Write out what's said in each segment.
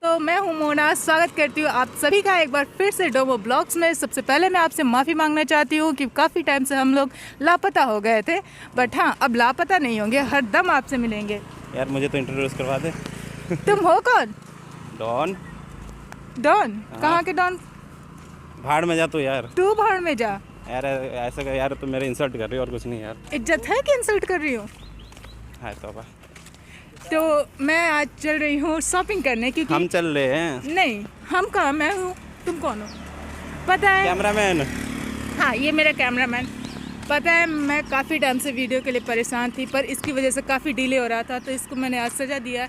तो मैं हूं मोना, स्वागत करती हूं आप सभी का एक बार फिर से डोमो ब्लॉग्स में। सबसे पहले मैं आपसे माफ़ी मांगना चाहती हूं कि काफ़ी टाइम से हम लोग लापता हो गए थे, बट हाँ अब लापता नहीं होंगे, हर दम आपसे मिलेंगे। यार मुझे तो इंट्रोड्यूस करवा दे। तुम हो कौन? डॉन। डॉन? हाँ। कहाँ के डॉन? भाड़ में जा तू यार। तू भाड़ में जा यार ऐसा कर यार, तुम मेरे इंसल्ट कर रही हो और कुछ नहीं यार। इज्जत है कि इंसल्ट कर रही हूँ? हाय तौबा। तो मैं आज चल रही हूँ शॉपिंग करने, क्योंकि हम चल रहे हैं। नहीं, हम कहाँ, मैं हूँ। तुम कौन हो पता है? कैमरामैन। हाँ, ये मेरा कैमरामैन। पता है मैं काफ़ी टाइम से वीडियो के लिए परेशान थी, पर इसकी वजह से काफ़ी डिले हो रहा था, तो इसको मैंने आज सजा दिया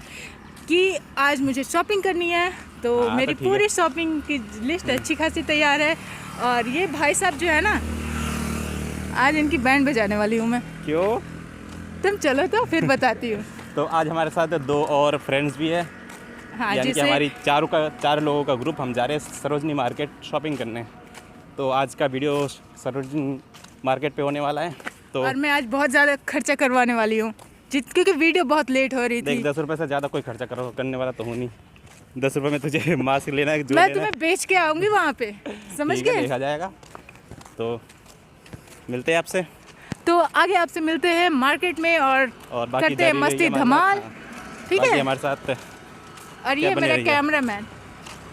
कि आज मुझे शॉपिंग करनी है। तो हाँ, मेरी तो ठीक पूरी शॉपिंग की लिस्ट अच्छी खासी तैयार है। और ये भाई साहब जो है ना, आज इनकी बैंड बजाने वाली हूँ मैं। क्यों? तुम चलो तो फिर बताती हूँ। तो आज हमारे साथ दो और फ्रेंड्स भी है। हाँ, यानी कि जिसे हमारी चार लोगों का ग्रुप, हम जा रहे हैं सरोजनी मार्केट शॉपिंग करने। तो आज का वीडियो सरोजनी मार्केट पे होने वाला है। तो और मैं आज बहुत ज़्यादा खर्चा करवाने वाली हूँ, क्योंकि वीडियो बहुत लेट हो रही थी। देख, 10 रुपये से ज़्यादा कोई खर्चा करने वाला तो हूँ नहीं। 10 रुपये में तुझे मास्क लेना है, जो मैं लेना तुम्हें बेच के आऊँगी वहाँ पे, समझ ठीक है, गए? देखा जाएगा। तो मिलते हैं आपसे। तो आगे आपसे मिलते हैं मार्केट में और बाकी करते हैं जारी मस्ती रहिए हमारे धमाल। साथ। ठीक बाकी है। हमारे साथ। और ये बने मेरा रहिए। कैमरामैन।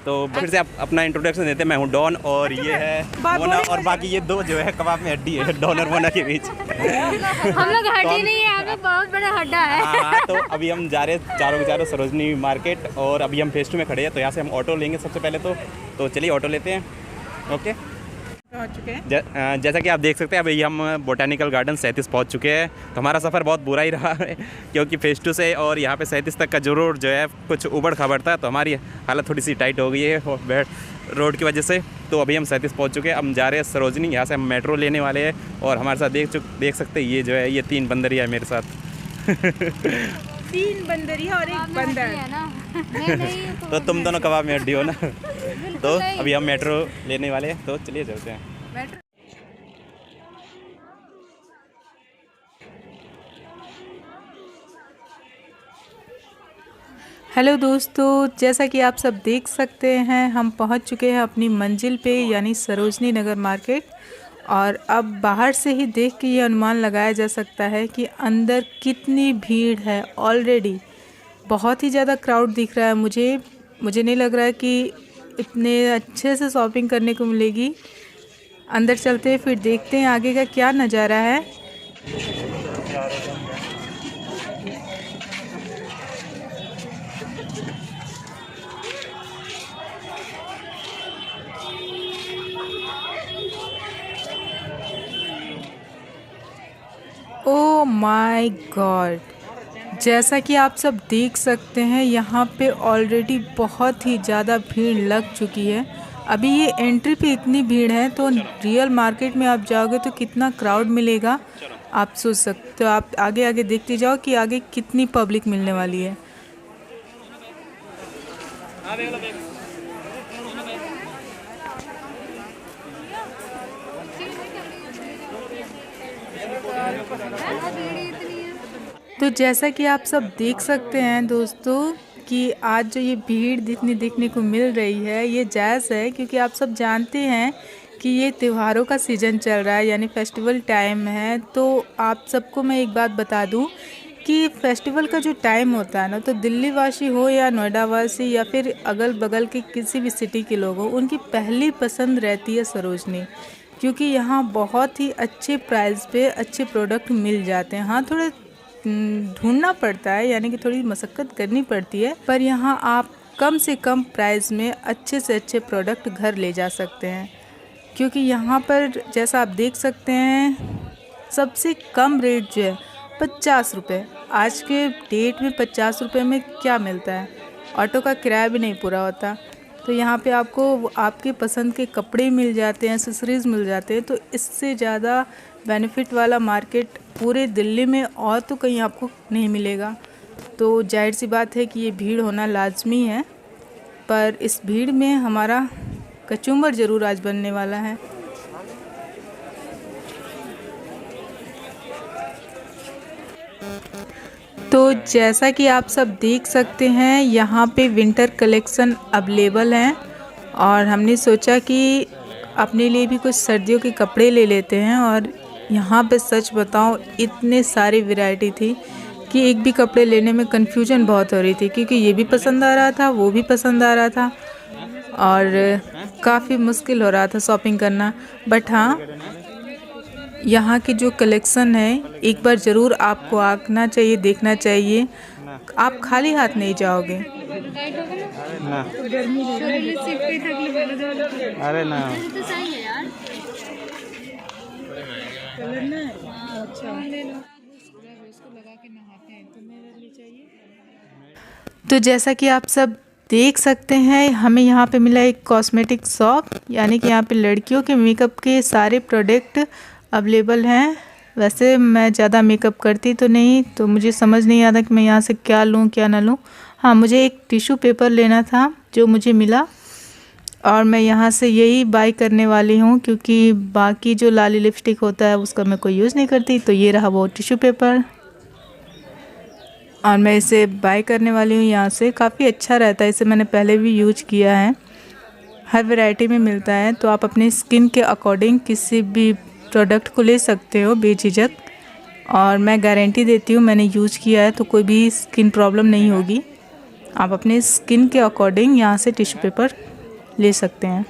तो फिर से आप अपना इंट्रोडक्शन देते हैं। मैं हूँ डॉन और ये है मोना, और बाकी ये दो जो है कबाब में हड्डी है डॉन और मोना के बीच। हम लोग हड्डी नहीं है, हमें बहुत बड़ा हड्डा है। हाँ, तो अभी हम जा रहे हैं चारों के चारों सरोजनी मार्केट, और अभी हम फेस 2 में खड़े हैं। तो यहाँ से हम ऑटो लेंगे सबसे पहले। तो चलिए ऑटो लेते हैं। ओके, पहुंच चुके हैं। जैसा कि आप देख सकते हैं अभी हम बोटैनिकल गार्डन 37 पहुंच चुके हैं। तो हमारा सफ़र बहुत बुरा ही रहा है, क्योंकि फेस 2 से और यहाँ पे 37 तक का जो रोड जो है कुछ उबड़ खाबड़ था, तो हमारी हालत थोड़ी सी टाइट हो गई है बैड रोड की वजह से। तो अभी हम 37 पहुँच चुके हैं। हम जा रहे हैं सरोजनी, यहाँ से हम मेट्रो लेने वाले हैं। और हमारे साथ देख सकते हैं ये जो है, ये 3 बंदरिया है मेरे साथ। 3 बंदरिया और एक बंदर है ना। नहीं, तो तुम दोनों कबाब में हड्डी हो ना। तो अभी हम मेट्रो लेने वाले हैं, तो चलिए चलते हैं। हेलो दोस्तों, जैसा कि आप सब देख सकते हैं हम पहुंच चुके हैं अपनी मंजिल पे, यानी सरोजनी नगर मार्केट। और अब बाहर से ही देख के ये अनुमान लगाया जा सकता है कि अंदर कितनी भीड़ है। ऑलरेडी बहुत ही ज़्यादा क्राउड दिख रहा है मुझे नहीं लग रहा है कि इतने अच्छे से शॉपिंग करने को मिलेगी। अंदर चलते हैं, फिर देखते हैं आगे का क्या नज़ारा है। ओ माय गॉड, जैसा कि आप सब देख सकते हैं यहाँ पे ऑलरेडी बहुत ही ज़्यादा भीड़ लग चुकी है। अभी ये एंट्री पे इतनी भीड़ है, तो रियल मार्केट में आप जाओगे तो कितना क्राउड मिलेगा आप सोच सकते हो। आप आगे आगे देखते जाओ कि आगे कितनी पब्लिक मिलने वाली है। तो जैसा कि आप सब देख सकते हैं दोस्तों कि आज जो ये भीड़ देखने को मिल रही है, ये जायज़ है, क्योंकि आप सब जानते हैं कि ये त्योहारों का सीज़न चल रहा है, यानी फेस्टिवल टाइम है। तो आप सबको मैं एक बात बता दूं कि फेस्टिवल का जो टाइम होता है ना, तो दिल्ली वासी हो या नोएडा वासी या फिर अगल बगल के किसी भी सिटी के लोग हो, उनकी पहली पसंद रहती है सरोजनी, क्योंकि यहाँ बहुत ही अच्छे प्राइस पे अच्छे प्रोडक्ट मिल जाते हैं। हाँ, थोड़े ढूंढना पड़ता है, यानी कि थोड़ी मशक्क़त करनी पड़ती है, पर यहाँ आप कम से कम प्राइस में अच्छे से अच्छे प्रोडक्ट घर ले जा सकते हैं। क्योंकि यहाँ पर जैसा आप देख सकते हैं सबसे कम रेट जो है 50 रुपये। आज के डेट में 50 रुपये में क्या मिलता है? ऑटो का किराया भी नहीं पूरा होता। तो यहाँ पे आपको आपके पसंद के कपड़े मिल जाते हैं, एक्सेसरीज़ मिल जाते हैं। तो इससे ज़्यादा बेनिफिट वाला मार्केट पूरे दिल्ली में और तो कहीं आपको नहीं मिलेगा। तो जाहिर सी बात है कि ये भीड़ होना लाजमी है, पर इस भीड़ में हमारा कचूमर ज़रूर आज बनने वाला है। तो जैसा कि आप सब देख सकते हैं यहाँ पे विंटर कलेक्शन अवेलेबल हैं और हमने सोचा कि अपने लिए भी कुछ सर्दियों के कपड़े ले लेते हैं। और यहाँ पे सच बताऊँ इतने सारी वैरायटी थी कि एक भी कपड़े लेने में कन्फ्यूजन बहुत हो रही थी, क्योंकि ये भी पसंद आ रहा था, वो भी पसंद आ रहा था और काफ़ी मुश्किल हो रहा था शॉपिंग करना। बट हाँ, यहाँ की जो कलेक्शन है एक बार ज़रूर आपको आना चाहिए, देखना चाहिए। आप खाली हाथ नहीं जाओगे। ना अरे ना तो जैसा कि आप सब देख सकते हैं हमें यहाँ पे मिला एक कॉस्मेटिक शॉप, यानी कि यहाँ पे लड़कियों के मेकअप के सारे प्रोडक्ट अवेलेबल हैं। वैसे मैं ज़्यादा मेकअप करती तो नहीं, तो मुझे समझ नहीं आता कि मैं यहाँ से क्या लूँ क्या ना लूँ। हाँ, मुझे एक टिश्यू पेपर लेना था जो मुझे मिला और मैं यहाँ से यही बाय करने वाली हूँ, क्योंकि बाकी जो लाली लिपस्टिक होता है उसका मैं कोई यूज़ नहीं करती। तो ये रहा वो टिश्यू पेपर और मैं इसे बाय करने वाली हूँ यहाँ से। काफ़ी अच्छा रहता है, इसे मैंने पहले भी यूज किया है, हर वैरायटी में मिलता है। तो आप अपनी स्किन के अकॉर्डिंग किसी भी प्रोडक्ट को ले सकते हो बेझिझक, और मैं गारंटी देती हूँ मैंने यूज किया है तो कोई भी स्किन प्रॉब्लम नहीं होगी। आप अपने स्किन के अकॉर्डिंग यहाँ से टिश्यू पेपर ले सकते हैं।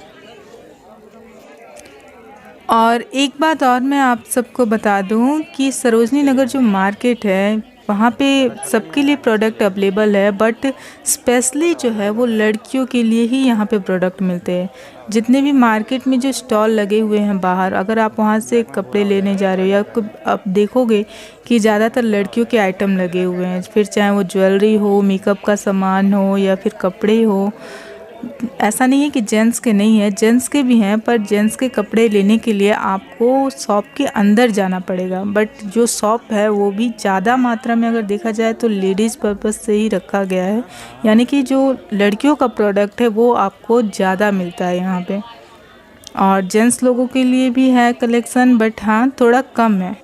और एक बात और मैं आप सबको बता दूं कि सरोजनी नगर जो मार्केट है वहाँ पे सबके लिए प्रोडक्ट अवेलेबल है, बट स्पेशली जो है वो लड़कियों के लिए ही यहाँ पे प्रोडक्ट मिलते हैं। जितने भी मार्केट में जो स्टॉल लगे हुए हैं बाहर, अगर आप वहाँ से कपड़े लेने जा रहे हो या आप देखोगे कि ज़्यादातर लड़कियों के आइटम लगे हुए हैं, फिर चाहे वो ज्वेलरी हो, मेकअप का सामान हो या फिर कपड़े हो। ऐसा नहीं है कि जेंट्स के नहीं है, जेंट्स के भी हैं, पर जेंट्स के कपड़े लेने के लिए आपको शॉप के अंदर जाना पड़ेगा। बट जो शॉप है वो भी ज़्यादा मात्रा में अगर देखा जाए तो लेडीज़ पर्पस से ही रखा गया है, यानी कि जो लड़कियों का प्रोडक्ट है वो आपको ज़्यादा मिलता है यहाँ पे। और जेंट्स लोगों के लिए भी है कलेक्शन, बट हाँ थोड़ा कम है,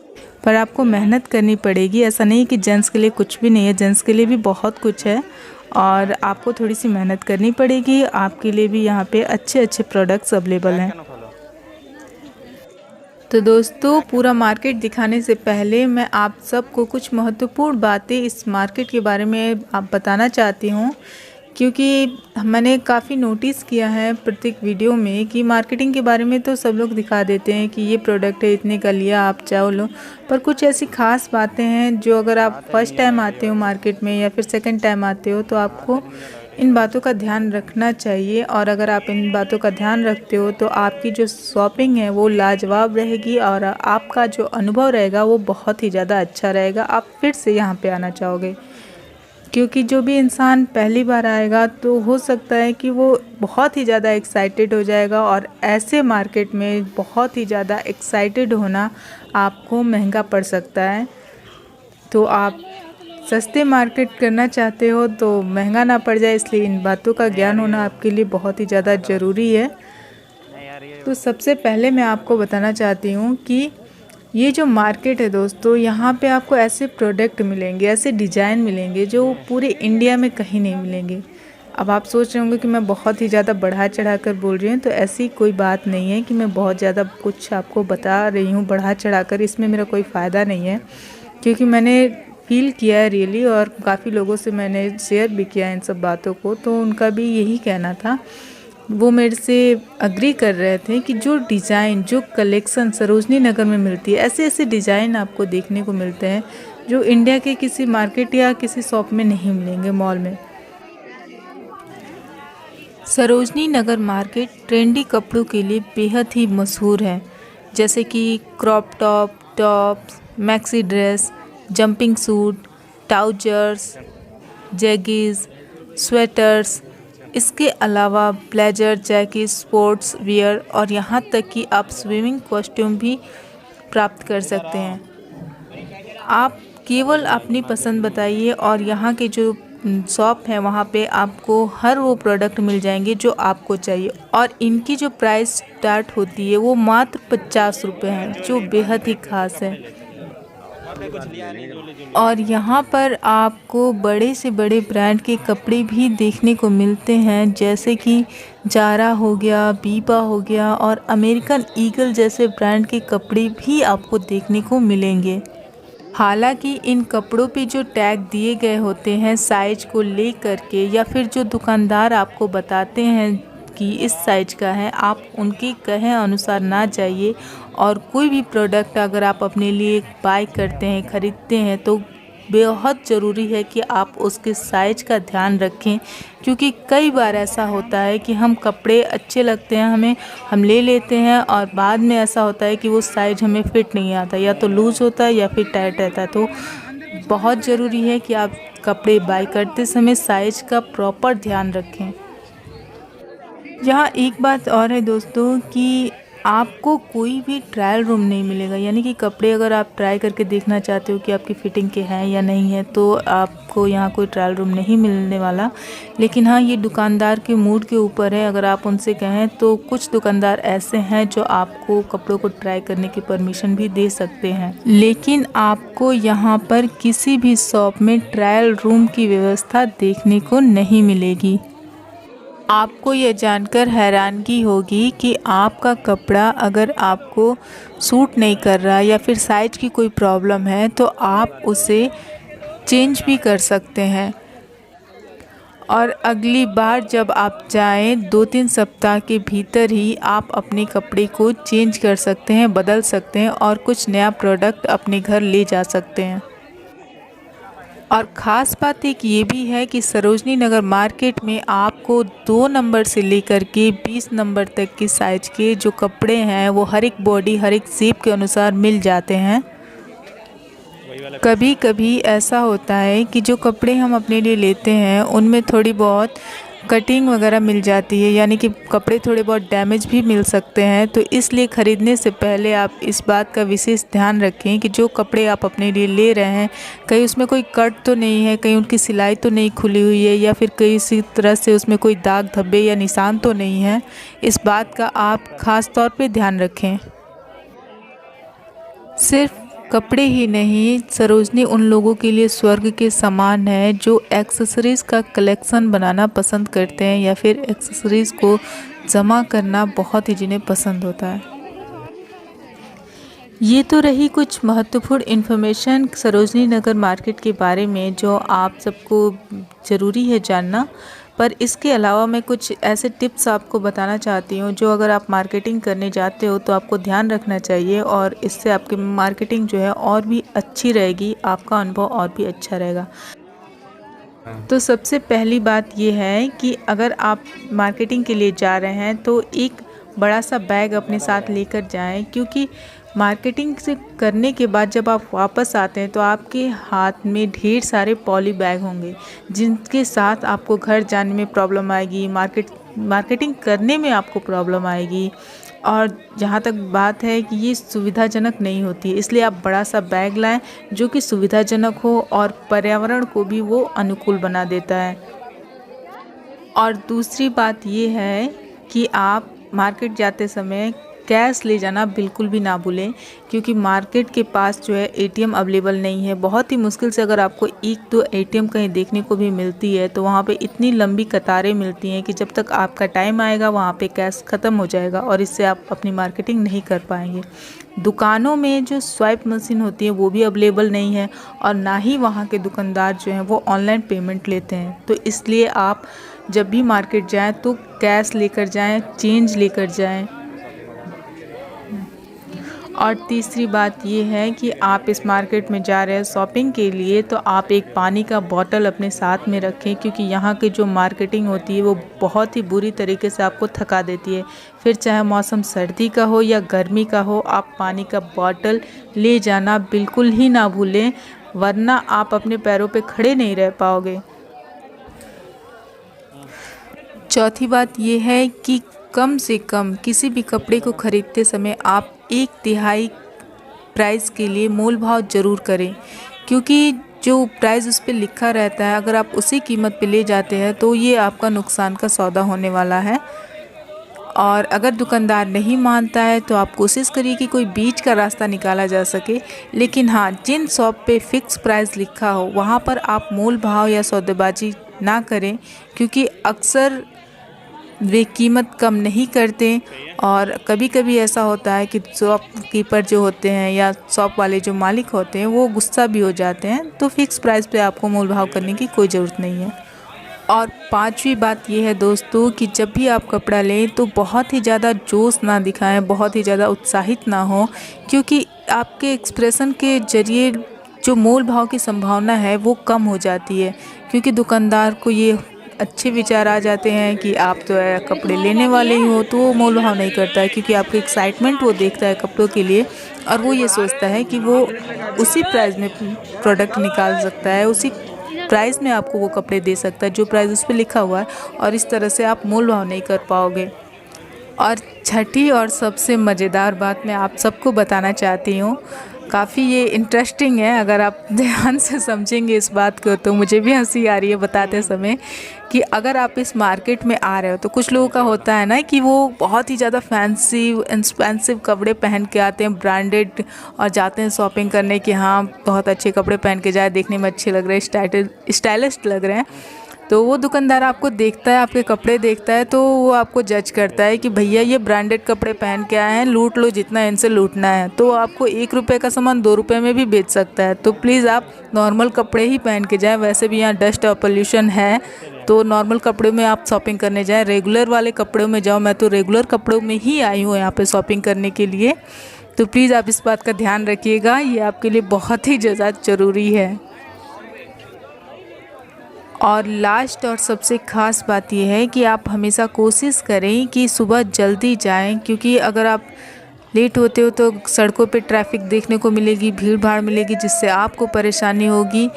पर आपको मेहनत करनी पड़ेगी। ऐसा नहीं कि जेंट्स के लिए कुछ भी नहीं है, जेंट्स के लिए भी बहुत कुछ है और आपको थोड़ी सी मेहनत करनी पड़ेगी। आपके लिए भी यहाँ पे अच्छे अच्छे प्रोडक्ट्स अवेलेबल हैं। तो दोस्तों, पूरा मार्केट दिखाने से पहले मैं आप सबको कुछ महत्वपूर्ण बातें इस मार्केट के बारे में आप बताना चाहती हूँ, क्योंकि मैंने काफ़ी नोटिस किया है प्रत्येक वीडियो में कि मार्केटिंग के बारे में तो सब लोग दिखा देते हैं कि ये प्रोडक्ट है, इतने का लिया, आप चाहो लो। पर कुछ ऐसी ख़ास बातें हैं जो अगर आप फर्स्ट टाइम आते हो मार्केट में या फिर सेकंड टाइम आते हो तो आपको इन बातों का ध्यान रखना चाहिए। और अगर आप इन बातों का ध्यान रखते हो तो आपकी जो शॉपिंग है वो लाजवाब रहेगी और आपका जो अनुभव रहेगा वो बहुत ही ज़्यादा अच्छा रहेगा। आप फिर से यहाँ पे आना चाहोगे, क्योंकि जो भी इंसान पहली बार आएगा तो हो सकता है कि वो बहुत ही ज़्यादा एक्साइटेड हो जाएगा, और ऐसे मार्केट में बहुत ही ज़्यादा एक्साइटेड होना आपको महंगा पड़ सकता है। तो आप सस्ते मार्केट करना चाहते हो तो महंगा ना पड़ जाए, इसलिए इन बातों का ज्ञान होना आपके लिए बहुत ही ज़्यादा ज़रूरी है। तो सबसे पहले मैं आपको बताना चाहती हूँ कि ये जो मार्केट है दोस्तों, यहाँ पे आपको ऐसे प्रोडक्ट मिलेंगे, ऐसे डिज़ाइन मिलेंगे जो पूरे इंडिया में कहीं नहीं मिलेंगे। अब आप सोच रहे होंगे कि मैं बहुत ही ज़्यादा बढ़ा चढ़ा कर बोल रही हूँ, तो ऐसी कोई बात नहीं है कि मैं बहुत ज़्यादा कुछ आपको बता रही हूँ बढ़ा चढ़ा कर। इसमें मेरा कोई फ़ायदा नहीं है, क्योंकि मैंने फील किया है रियली, और काफ़ी लोगों से मैंने शेयर भी किया इन सब बातों को, तो उनका भी यही कहना था। वो मेरे से अग्री कर रहे थे कि जो डिज़ाइन, जो कलेक्शन सरोजनी नगर में मिलती है, ऐसे ऐसे डिज़ाइन आपको देखने को मिलते हैं जो इंडिया के किसी मार्केट या किसी शॉप में नहीं मिलेंगे, मॉल में। सरोजनी नगर मार्केट ट्रेंडी कपड़ों के लिए बेहद ही मशहूर है, जैसे कि crop top, tops, maxi dress, jumping suit, trousers, jeggings, sweaters, इसके अलावा ब्लेजर, जैकेट, स्पोर्ट्स वियर और यहाँ तक कि आप स्विमिंग कॉस्ट्यूम भी प्राप्त कर सकते हैं। आप केवल अपनी पसंद बताइए और यहाँ के जो शॉप है वहाँ पे आपको हर वो प्रोडक्ट मिल जाएंगे जो आपको चाहिए। और इनकी जो प्राइस स्टार्ट होती है वो मात्र 50 रुपये है, जो बेहद ही खास है। और यहाँ पर आपको बड़े से बड़े ब्रांड के कपड़े भी देखने को मिलते हैं, जैसे कि जारा हो गया, बीबा हो गया और अमेरिकन ईगल जैसे ब्रांड के कपड़े भी आपको देखने को मिलेंगे। हालांकि इन कपड़ों पे जो टैग दिए गए होते हैं साइज को लेकर के, या फिर जो दुकानदार आपको बताते हैं कि इस साइज का है, आप उनके कहे अनुसार ना जाइए। और कोई भी प्रोडक्ट अगर आप अपने लिए बाय करते हैं, ख़रीदते हैं, तो बहुत ज़रूरी है कि आप उसके साइज का ध्यान रखें, क्योंकि कई बार ऐसा होता है कि हम कपड़े अच्छे लगते हैं हम ले लेते हैं और बाद में ऐसा होता है कि वो साइज हमें फिट नहीं आता, या तो लूज़ होता है या फिर टाइट रहता है। तो बहुत ज़रूरी है कि आप कपड़े बाय करते समय साइज का प्रॉपर ध्यान रखें। यहाँ एक बात और है दोस्तों कि आपको कोई भी ट्रायल रूम नहीं मिलेगा, यानी कि कपड़े अगर आप ट्राई करके देखना चाहते हो कि आपकी फ़िटिंग के हैं या नहीं है, तो आपको यहाँ कोई ट्रायल रूम नहीं मिलने वाला। लेकिन हाँ, ये दुकानदार के मूड के ऊपर है। अगर आप उनसे कहें तो कुछ दुकानदार ऐसे हैं जो आपको कपड़ों को ट्राई करने की परमिशन भी दे सकते हैं, लेकिन आपको यहाँ पर किसी भी शॉप में ट्रायल रूम की व्यवस्था देखने को नहीं मिलेगी। आपको ये जानकर हैरानगी होगी कि आपका कपड़ा अगर आपको सूट नहीं कर रहा या फिर साइज की कोई प्रॉब्लम है, तो आप उसे चेंज भी कर सकते हैं। और अगली बार जब आप जाएं, 2-3 सप्ताह के भीतर ही आप अपने कपड़े को चेंज कर सकते हैं, बदल सकते हैं और कुछ नया प्रोडक्ट अपने घर ले जा सकते हैं। और ख़ास बात एक ये भी है कि सरोजनी नगर मार्केट में आपको 2 नंबर से लेकर के 20 नंबर तक के साइज के जो कपड़े हैं वो हर एक बॉडी, हर एक शेप के अनुसार मिल जाते हैं। कभी कभी ऐसा होता है कि जो कपड़े हम अपने लिए लेते हैं उनमें थोड़ी बहुत कटिंग वगैरह मिल जाती है, यानी कि कपड़े थोड़े बहुत डैमेज भी मिल सकते हैं। तो इसलिए ख़रीदने से पहले आप इस बात का विशेष ध्यान रखें कि जो कपड़े आप अपने लिए ले रहे हैं, कहीं उसमें कोई कट तो नहीं है, कहीं उनकी सिलाई तो नहीं खुली हुई है, या फिर किसी तरह से उसमें कोई दाग धब्बे या निशान तो नहीं है। इस बात का आप ख़ास तौर पे ध्यान रखें। सिर्फ कपड़े ही नहीं, सरोजनी उन लोगों के लिए स्वर्ग के समान है जो एक्सेसरीज़ का कलेक्शन बनाना पसंद करते हैं या फिर एक्सेसरीज़ को जमा करना बहुत ही जिन्हें पसंद होता है। ये तो रही कुछ महत्वपूर्ण इन्फॉर्मेशन सरोजनी नगर मार्केट के बारे में जो आप सबको ज़रूरी है जानना। पर इसके अलावा मैं कुछ ऐसे टिप्स आपको बताना चाहती हूँ जो अगर आप मार्केटिंग करने जाते हो तो आपको ध्यान रखना चाहिए, और इससे आपकी मार्केटिंग जो है और भी अच्छी रहेगी, आपका अनुभव और भी अच्छा रहेगा। तो सबसे पहली बात ये है कि अगर आप मार्केटिंग के लिए जा रहे हैं तो एक बड़ा सा बैग अपने साथ लेकर जाएं, क्योंकि मार्केटिंग से करने के बाद जब आप वापस आते हैं तो आपके हाथ में ढेर सारे पॉली बैग होंगे जिनके साथ आपको घर जाने में प्रॉब्लम आएगी, मार्केटिंग करने में आपको प्रॉब्लम आएगी। और जहाँ तक बात है कि ये सुविधाजनक नहीं होती है, इसलिए आप बड़ा सा बैग लाएं जो कि सुविधाजनक हो और पर्यावरण को भी वो अनुकूल बना देता है। और दूसरी बात ये है कि आप मार्केट जाते समय कैश ले जाना बिल्कुल भी ना भूलें, क्योंकि मार्केट के पास जो है एटीएम अवेलेबल नहीं है। बहुत ही मुश्किल से अगर आपको 1-2 एटीएम कहीं देखने को भी मिलती है तो वहाँ पे इतनी लंबी कतारें मिलती हैं कि जब तक आपका टाइम आएगा वहाँ पे कैश ख़त्म हो जाएगा और इससे आप अपनी मार्केटिंग नहीं कर पाएंगे। दुकानों में जो स्वाइप मशीन होती है वो भी अवेलेबल नहीं है, और ना ही वहाँ के दुकानदार जो हैं वो ऑनलाइन पेमेंट लेते हैं। तो इसलिए आप जब भी मार्केट जाएँ तो कैश लेकर जाएँ, चेंज लेकर जाएँ। और तीसरी बात ये है कि आप इस मार्केट में जा रहे हैं शॉपिंग के लिए तो आप एक पानी का बॉटल अपने साथ में रखें, क्योंकि यहाँ की जो मार्केटिंग होती है वो बहुत ही बुरी तरीके से आपको थका देती है। फिर चाहे मौसम सर्दी का हो या गर्मी का हो, आप पानी का बॉटल ले जाना बिल्कुल ही ना भूलें, वरना आप अपने पैरों पे खड़े नहीं रह पाओगे। चौथी बात ये है कि कम से कम किसी भी कपड़े को ख़रीदते समय आप 1/3 प्राइस के लिए मोल भाव ज़रूर करें, क्योंकि जो प्राइस उस पर लिखा रहता है अगर आप उसी कीमत पे ले जाते हैं तो ये आपका नुकसान का सौदा होने वाला है। और अगर दुकानदार नहीं मानता है तो आप कोशिश करिए कि कोई बीच का रास्ता निकाला जा सके। लेकिन हाँ, जिन शॉप पे फिक्स प्राइस लिखा हो वहाँ पर आप मोल भाव या सौदेबाजी ना करें, क्योंकि अक्सर वे कीमत कम नहीं करते। और कभी कभी ऐसा होता है कि शॉपकीपर जो होते हैं या शॉप वाले जो मालिक होते हैं वो गुस्सा भी हो जाते हैं। तो फिक्स प्राइस पे आपको मोल भाव करने की कोई ज़रूरत नहीं है। और पांचवी बात ये है दोस्तों कि जब भी आप कपड़ा लें तो बहुत ही ज़्यादा जोश ना दिखाएं, बहुत ही ज़्यादा उत्साहित ना हो, क्योंकि आपके एक्सप्रेशन के ज़रिए जो मोल भाव की संभावना है वो कम हो जाती है। क्योंकि दुकानदार को ये अच्छे विचार आ जाते हैं कि आप तो कपड़े लेने वाले ही हो, तो वो मोल भाव नहीं करता है, क्योंकि आपकी एक्साइटमेंट वो देखता है कपड़ों के लिए और वो ये सोचता है कि वो उसी प्राइस में प्रोडक्ट निकाल सकता है, उसी प्राइस में आपको वो कपड़े दे सकता है जो प्राइस उस पर लिखा हुआ है, और इस तरह से आप मोल भाव नहीं कर पाओगे। और छठी और सबसे मज़ेदार बात मैं आप सबको बताना चाहती हूँ, काफ़ी ये इंटरेस्टिंग है। अगर आप ध्यान से समझेंगे इस बात को तो मुझे भी हंसी आ रही है बताते समय, कि अगर आप इस मार्केट में आ रहे हो तो कुछ लोगों का होता है ना कि वो बहुत ही ज़्यादा फैंसी एक्सपेंसिव कपड़े पहन के आते हैं, ब्रांडेड, और जाते हैं शॉपिंग करने कि हाँ बहुत अच्छे कपड़े पहन के जाए, देखने में अच्छे लग रहे हैं, स्टाइलिश लग रहे हैं। तो वो दुकानदार आपको देखता है, आपके कपड़े देखता है, तो वो आपको जज करता है कि भैया ये ब्रांडेड कपड़े पहन के आए हैं, लूट लो जितना इनसे लूटना है। तो आपको 1 रुपये का सामान 2 रुपये में भी बेच सकता है। तो प्लीज़ आप नॉर्मल कपड़े ही पहन के जाएं। वैसे भी यहाँ डस्ट और पोल्यूशन है, तो नॉर्मल कपड़े में आप शॉपिंग करने जाएं, रेगुलर वाले कपड़ों में जाओ। मैं तो रेगुलर कपड़ों में ही आई हूँ यहाँ पे शॉपिंग करने के लिए। तो प्लीज़ आप इस बात का ध्यान रखिएगा, ये आपके लिए बहुत ही ज़्यादा ज़रूरी है। और लास्ट और सबसे ख़ास बात यह है कि आप हमेशा कोशिश करें कि सुबह जल्दी जाएं, क्योंकि अगर आप लेट होते हो तो सड़कों पे ट्रैफिक देखने को मिलेगी, भीड़ भाड़ मिलेगी, जिससे आपको परेशानी होगी।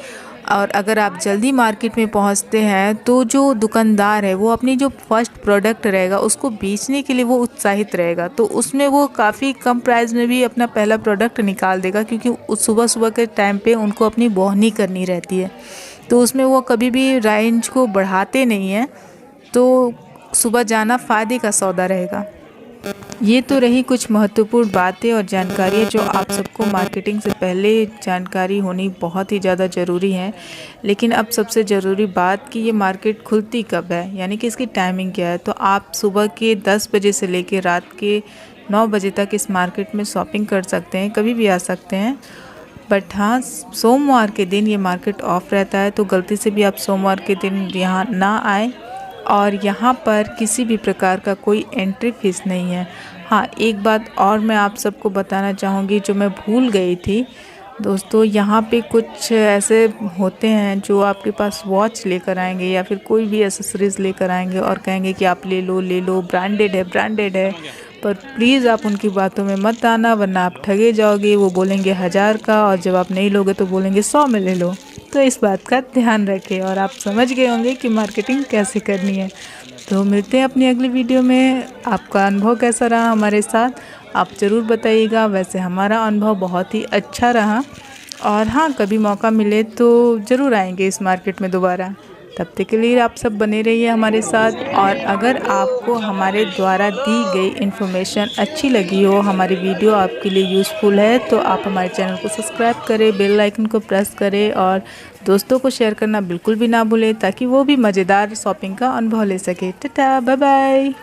और अगर आप जल्दी मार्केट में पहुंचते हैं तो जो दुकानदार है वो अपनी जो फर्स्ट प्रोडक्ट रहेगा उसको बेचने के लिए वो उत्साहित रहेगा, तो उसमें वो काफ़ी कम प्राइस में भी अपना पहला प्रोडक्ट निकाल देगा, क्योंकि उस सुबह सुबह के टाइम पे उनको अपनी बोहनी करनी रहती है। तो उसमें वो कभी भी रेंज को बढ़ाते नहीं हैं, तो सुबह जाना फ़ायदे का सौदा रहेगा। ये तो रही कुछ महत्वपूर्ण बातें और जानकारियाँ जो आप सबको मार्केटिंग से पहले जानकारी होनी बहुत ही ज़्यादा ज़रूरी है। लेकिन अब सबसे ज़रूरी बात कि ये मार्केट खुलती कब है, यानी कि इसकी टाइमिंग क्या है। तो आप सुबह के 10 बजे से लेकर रात के 9 बजे तक इस मार्केट में शॉपिंग कर सकते हैं, कभी भी आ सकते हैं। बट हाँ, सोमवार के दिन ये मार्केट ऑफ रहता है, तो गलती से भी आप सोमवार के दिन यहाँ ना आए। और यहाँ पर किसी भी प्रकार का कोई एंट्री फीस नहीं है। हाँ, एक बात और मैं आप सबको बताना चाहूँगी जो मैं भूल गई थी दोस्तों, यहाँ पे कुछ ऐसे होते हैं जो आपके पास वॉच लेकर आएंगे या फिर कोई भी एसेसरीज़ लेकर आएंगे और कहेंगे कि आप ले लो, ब्रांडेड है। पर प्लीज़ आप उनकी बातों में मत आना, वरना आप ठगे जाओगे। वो बोलेंगे 1000 का, और जब आप नहीं लोगे तो बोलेंगे 100 में ले लो। तो इस बात का ध्यान रखें, और आप समझ गए होंगे कि मार्केटिंग कैसे करनी है। तो मिलते हैं अपनी अगली वीडियो में। आपका अनुभव कैसा रहा हमारे साथ, आप ज़रूर बताइएगा। वैसे हमारा अनुभव बहुत ही अच्छा रहा, और हाँ, कभी मौका मिले तो ज़रूर आएंगे इस मार्केट में दोबारा। तब तक के लिए आप सब बने रहिए हमारे साथ। और अगर आपको हमारे द्वारा दी गई इन्फॉर्मेशन अच्छी लगी हो, हमारी वीडियो आपके लिए यूज़फुल है, तो आप हमारे चैनल को सब्सक्राइब करें, बेल आइकन को प्रेस करें, और दोस्तों को शेयर करना बिल्कुल भी ना भूलें, ताकि वो भी मज़ेदार शॉपिंग का अनुभव ले सके। Tata, bye bye.